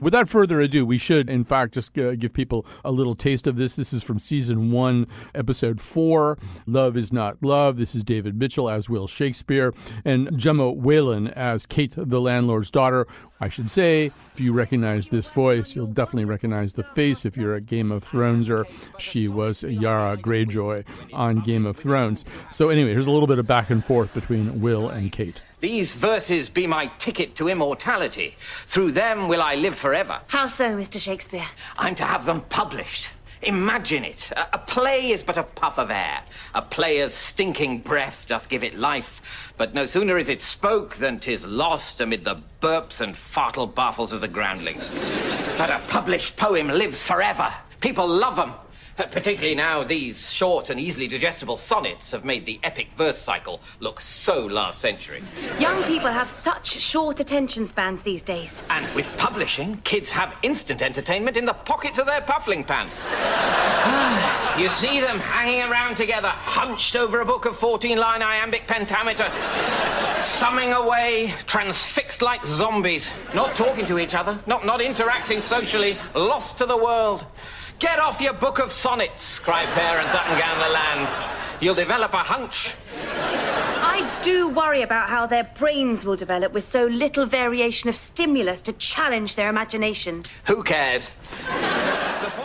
[SPEAKER 1] Without further ado, we should, in fact, just give people a little taste of this. This is from Season 1, Episode 4, Love is Not Love. This is David Mitchell as Will Shakespeare and Gemma Whelan as Kate, the landlord's daughter. I should say, if you recognize this voice, you'll definitely recognize the face if you're a Game of Throneser. She was Yara Greyjoy on Game of Thrones. So anyway, here's a little bit of back and forth between Will and Kate.
[SPEAKER 11] These verses be my ticket to immortality. Through them will I live forever.
[SPEAKER 12] How so, Mr. Shakespeare?
[SPEAKER 11] I'm to have them published. Imagine it. A play is but a puff of air. A player's stinking breath doth give it life. But no sooner is it spoke than 'tis lost amid the burps and fartle baffles of the groundlings. But a published poem lives forever. People love them. Particularly now these short and easily digestible sonnets have made the epic verse cycle look so last century.
[SPEAKER 12] Young people have such short attention spans these days.
[SPEAKER 11] And with publishing, kids have instant entertainment in the pockets of their puffling pants. You see them hanging around together, hunched over a book of 14-line iambic pentameter, thumbing away, transfixed like zombies, not talking to each other, not interacting socially, lost to the world. Get off your book of sonnets, cry parents up and down the land. You'll develop a hunch.
[SPEAKER 12] I do worry about how their brains will develop with so little variation of stimulus to challenge their imagination.
[SPEAKER 11] Who cares?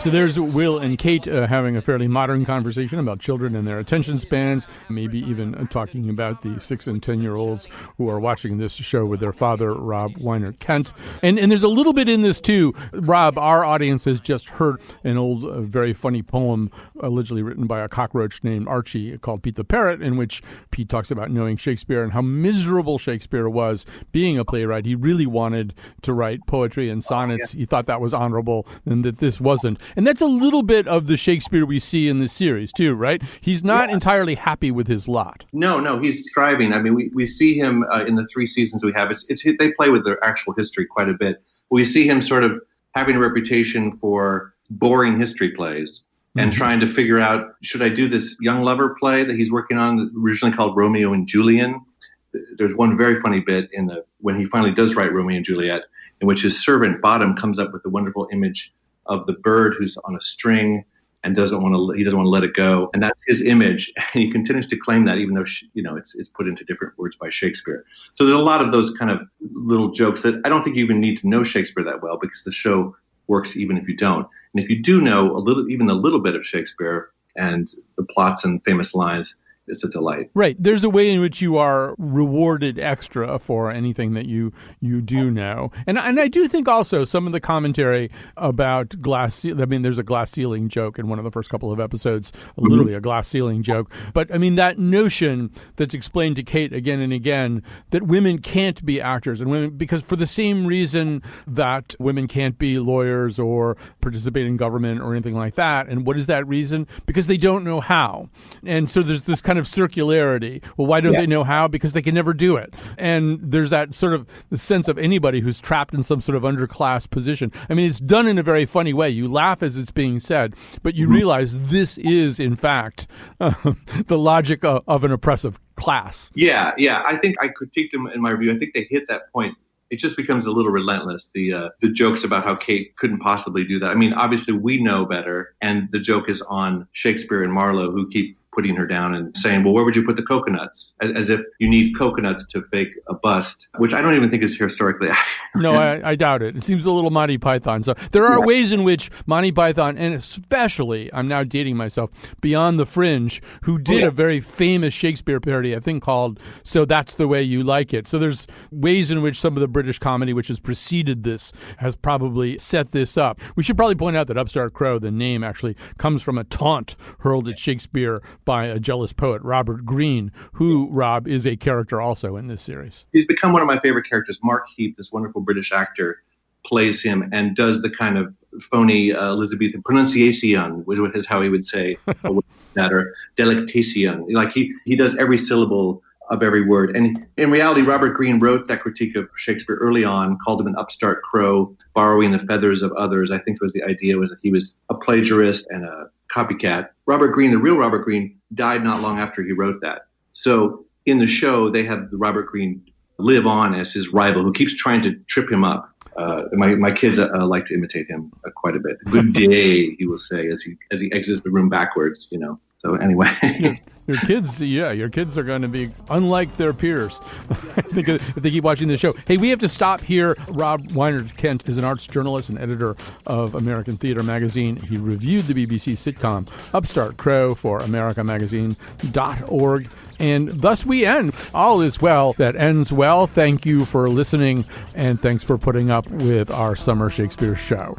[SPEAKER 1] So there's Will and Kate having a fairly modern conversation about children and their attention spans, maybe even talking about the 6 and 10-year-olds who are watching this show with their father, Rob Weinert-Kendt. And there's a little bit in this, too. Rob, our audience has just heard an old, very funny poem allegedly written by a cockroach named Archie called Pete the Parrot, in which Pete talks about knowing Shakespeare and how miserable Shakespeare was being a playwright. He really wanted to write poetry and sonnets. He thought that was honorable and that this wasn't. And that's a little bit of the Shakespeare we see in this series, too, right? He's not entirely happy with his lot.
[SPEAKER 10] No, he's striving. I mean, we see him in the 3 seasons we have. They play with their actual history quite a bit. We see him sort of having a reputation for boring history plays and trying to figure out, should I do this young lover play that he's working on, originally called Romeo and Julian? There's one very funny bit when he finally does write Romeo and Juliet, in which his servant Bottom comes up with the wonderful image of the bird who's on a string and he doesn't want to let it go, and that's his image. And he continues to claim that, even though it's put into different words by Shakespeare. So there's a lot of those kind of little jokes that I don't think you even need to know Shakespeare that well, because the show works even if you don't. And if you do know even a little bit of Shakespeare and the plots and famous lines, it's a delight.
[SPEAKER 1] Right. There's a way in which you are rewarded extra for anything that you do know. And I do think also some of the commentary about there's a glass ceiling joke in one of the first couple of episodes, literally a glass ceiling joke. But I mean, that notion that's explained to Kate again and again that women can't be actors, and women, because for the same reason that women can't be lawyers or participate in government or anything like that. And what is that reason? Because they don't know how. And so there's this kind of circularity. Well, why don't they know how? Because they can never do it. And there's that sort of the sense of anybody who's trapped in some sort of underclass position. I mean, it's done in a very funny way. You laugh as it's being said, but you realize this is, in fact, the logic of an oppressive class.
[SPEAKER 10] Yeah. I think I critiqued them in my review. I think they hit that point. It just becomes a little relentless, the jokes about how Kate couldn't possibly do that. I mean, obviously we know better, and the joke is on Shakespeare and Marlowe, who keep putting her down and saying, well, where would you put the coconuts? As if you need coconuts to fake a bust, which I don't even think is historically accurate.
[SPEAKER 1] No, I doubt it. It seems a little Monty Python. So there are ways in which Monty Python, and especially, I'm now dating myself, Beyond the Fringe, who did a very famous Shakespeare parody, I think called So That's the Way You Like It. So there's ways in which some of the British comedy which has preceded this has probably set this up. We should probably point out that Upstart Crow, the name, actually comes from a taunt hurled at Shakespeare by a jealous poet, Robert Greene, who, Rob, is a character also in this series.
[SPEAKER 10] He's become one of my favorite characters. Mark Heap, this wonderful British actor, plays him and does the kind of phony Elizabethan pronunciation, which is how he would say that, or delectation. Like he does every syllable of every word. And in reality, Robert Greene wrote that critique of Shakespeare early on, called him an upstart crow, borrowing the feathers of others. I think the idea was that he was a plagiarist and a copycat. Robert Greene, the real Robert Greene, died not long after he wrote that. So in the show, they have Robert Greene live on as his rival who keeps trying to trip him up. My kids like to imitate him quite a bit. Good day, he will say as he exits the room backwards, So anyway.
[SPEAKER 1] Your kids are going to be unlike their peers I think if they keep watching this show. Hey, we have to stop here. Rob Weinert-Kendt is an arts journalist and editor of American Theater Magazine. He reviewed the BBC sitcom Upstart Crow for AmericaMagazine.org. And thus we end. All is well that ends well. Thank you for listening, and thanks for putting up with our summer Shakespeare show.